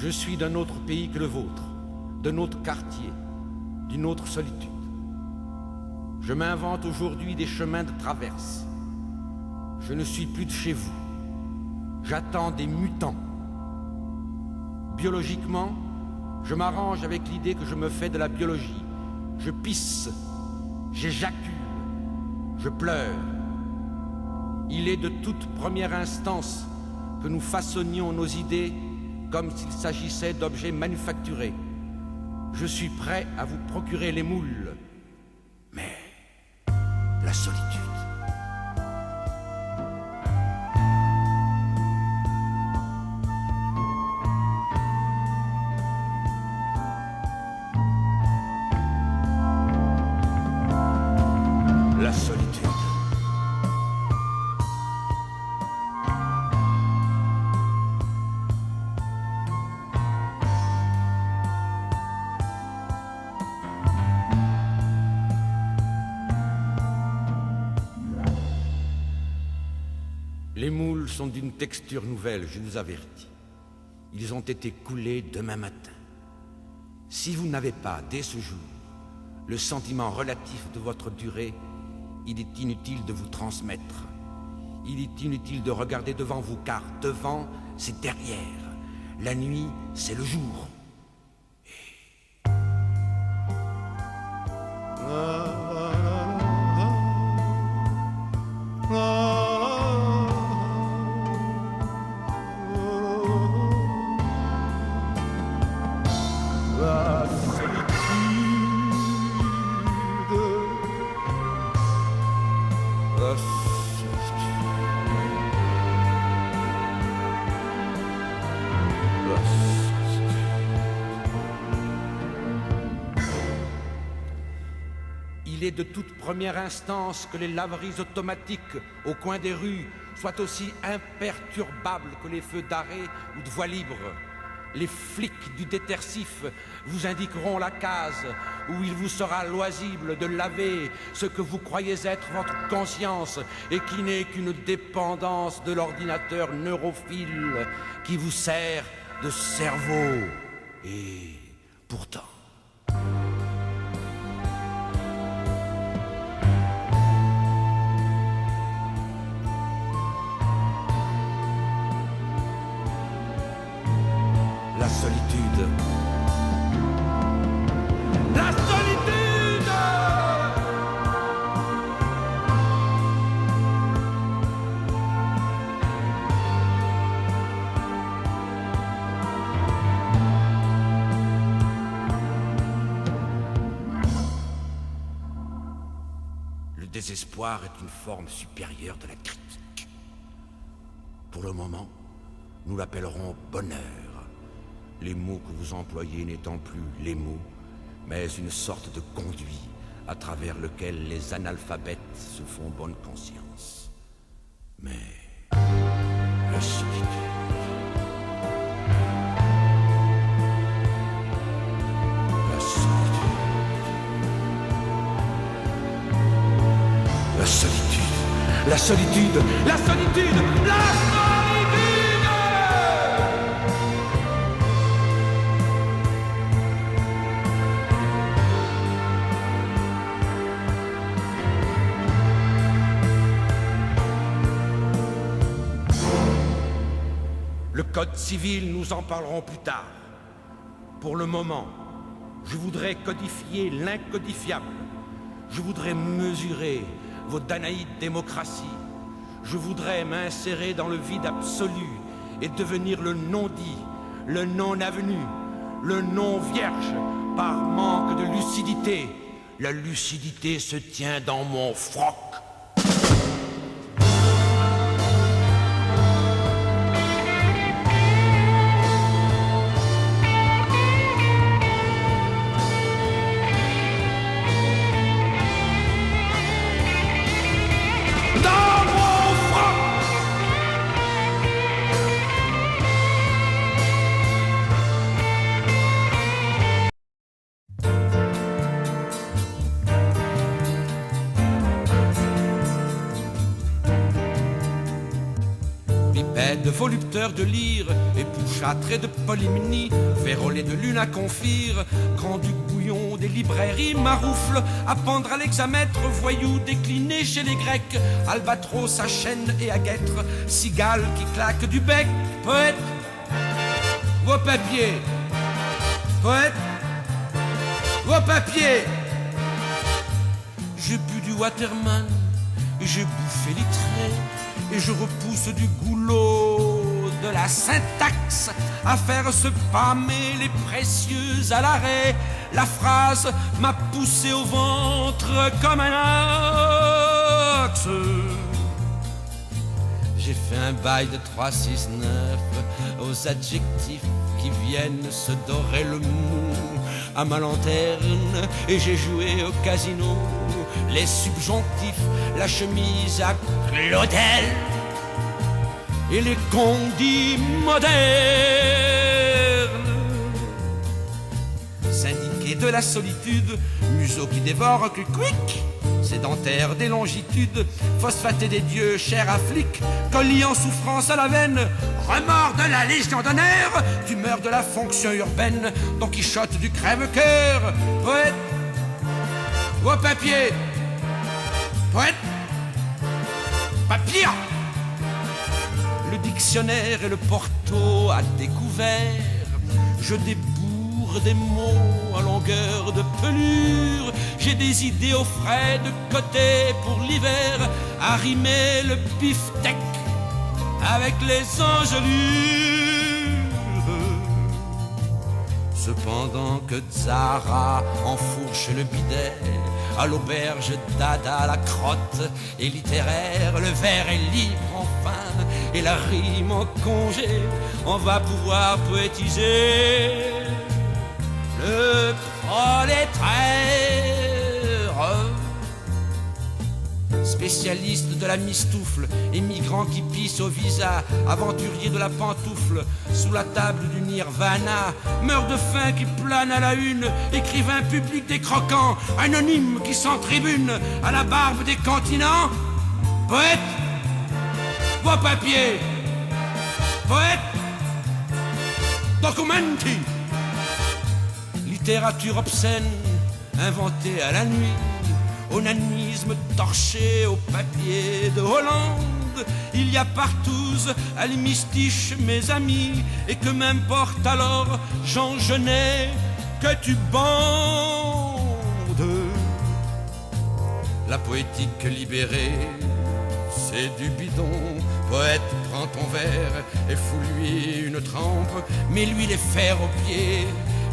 Je suis d'un autre pays que le vôtre, d'un autre quartier, d'une autre solitude. Je m'invente aujourd'hui des chemins de traverse. Je ne suis plus de chez vous. J'attends des mutants. Biologiquement, je m'arrange avec l'idée que je me fais de la biologie. Je pisse, j'éjacule, je pleure. Il est de toute première instance que nous façonnions nos idées comme s'il s'agissait d'objets manufacturés. Je suis prêt à vous procurer les moules. Mais la solitude. La solitude. Les moules sont d'une texture nouvelle, je vous avertis. Ils ont été coulés demain matin. Si vous n'avez pas, dès ce jour, le sentiment relatif de votre durée, il est inutile de vous transmettre. Il est inutile de regarder devant vous, car devant, c'est derrière. La nuit, c'est le jour. Il est de toute première instance que les laveries automatiques au coin des rues soient aussi imperturbables que les feux d'arrêt ou de voie libre. Les flics du détersif vous indiqueront la case où il vous sera loisible de laver ce que vous croyez être votre conscience et qui n'est qu'une dépendance de l'ordinateur neurophile qui vous sert de cerveau. Et pourtant... La solitude. La solitude! Le désespoir est une forme supérieure de la critique. Pour le moment, nous l'appellerons bonheur. Les mots que vous employez n'étant plus les mots, mais une sorte de conduit à travers lequel les analphabètes se font bonne conscience. Mais la solitude... La solitude... La solitude... La solitude... La solitude... La solitude! Le code civil, nous en parlerons plus tard. Pour le moment, je voudrais codifier l'incodifiable. Je voudrais mesurer vos danaïdes démocraties. Je voudrais m'insérer dans le vide absolu et devenir le non-dit, le non-avenu, le non-vierge, par manque de lucidité. La lucidité se tient dans mon froc. de volupteurs de lyre, épouchâtrés de polymnie, vérolés de lune à confire, grand du bouillon des librairies maroufles, à pendre à l'hexamètre, voyous déclinés chez les Grecs, albatros à chaîne et à guêtre, cigales qui claquent du bec, poète, vos papiers, poète, vos papiers. J'ai bu du Waterman, et j'ai bouffé les traits, et je repousse du goulot de la syntaxe à faire se pâmer les précieux à l'arrêt. La phrase m'a poussé au ventre comme un axe. J'ai fait un bail de 3, 6, 9 aux adjectifs qui viennent se dorer le mou à ma lanterne, et j'ai joué au casino les subjonctifs, la chemise à Claudel et les condits modernes. Syndiqué de la solitude, museau qui dévore quick, sédentaire des longitudes, phosphaté des dieux, chair à flic, colis en souffrance à la veine, remords de la Légion d'honneur, tumeur de la fonction urbaine, Don Quichotte du crève-cœur, poète, vos papiers, poète, papier. Le dictionnaire et le porto à découvert, je débourre des mots à longueur de pelure, j'ai des idées au frais de côté pour l'hiver, à rimer le beefsteak avec les engelures. Cependant que Zara enfourche le bidet, à l'auberge Dada la crotte est littéraire, le verre est libre enfin, et la rime en congé, on va pouvoir poétiser le prolétaire. Spécialiste de la mistoufle, émigrant qui pisse au visa, aventurier de la pantoufle, sous la table du nirvana, meurt de faim qui plane à la une, écrivain public des croquants, anonyme qui s'entribune à la barbe des continents, poète, vos papiers, poète, documenti, littérature obscène, inventée à la nuit, onanisme torché au papier de Hollande. Il y a partout à l'hémistiche mes amis, et que m'importe alors, Jean Genet, que tu bandes. La poétique libérée, c'est du bidon. Poète, prends ton verre et fous-lui une trempe, mets-lui les fers aux pieds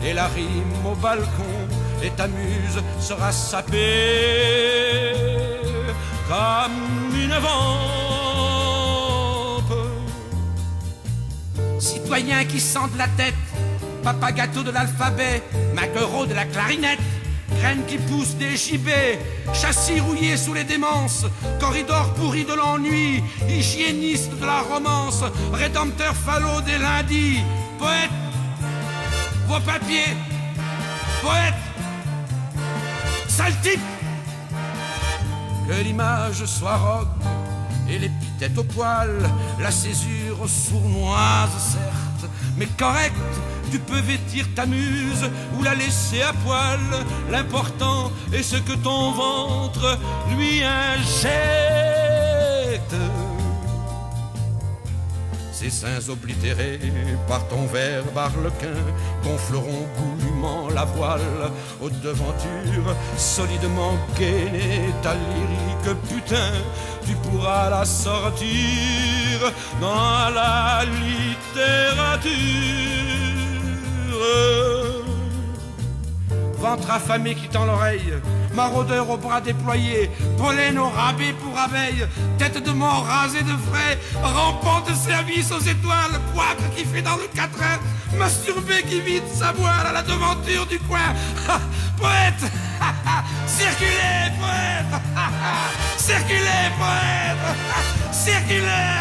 et la rime au balcon, et ta muse sera sapée comme une vampe. Citoyen qui sent de la tête, papa gâteau de l'alphabet, maquereau de la clarinette, graines qui poussent des gibets, châssis rouillé sous les démences, corridor pourri de l'ennui, hygiéniste de la romance, rédempteur falot des lundis, poète, vos papiers, poète, sale type. Que l'image soit rogue et l'épithète au poil, la césure sournoise certes, mais correcte. Tu peux vêtir ta muse ou la laisser à poil, l'important est ce que ton ventre lui injecte. Ces seins oblitérés par ton verbe arlequin gonfleront goulûment la voile aux devantures, solidement gainée ta lyrique putain, tu pourras la sortir dans la littérature. Ventre affamé qui tend l'oreille, maraudeur aux bras déployés, pollen au rabais pour abeilles, tête de mort rasée de frais, rampant de service aux étoiles, poivre qui fait dans le quatrain, masturbé qui vide sa voile à la devanture du coin. Poète, circulez, poète, circulez, poète, circulez.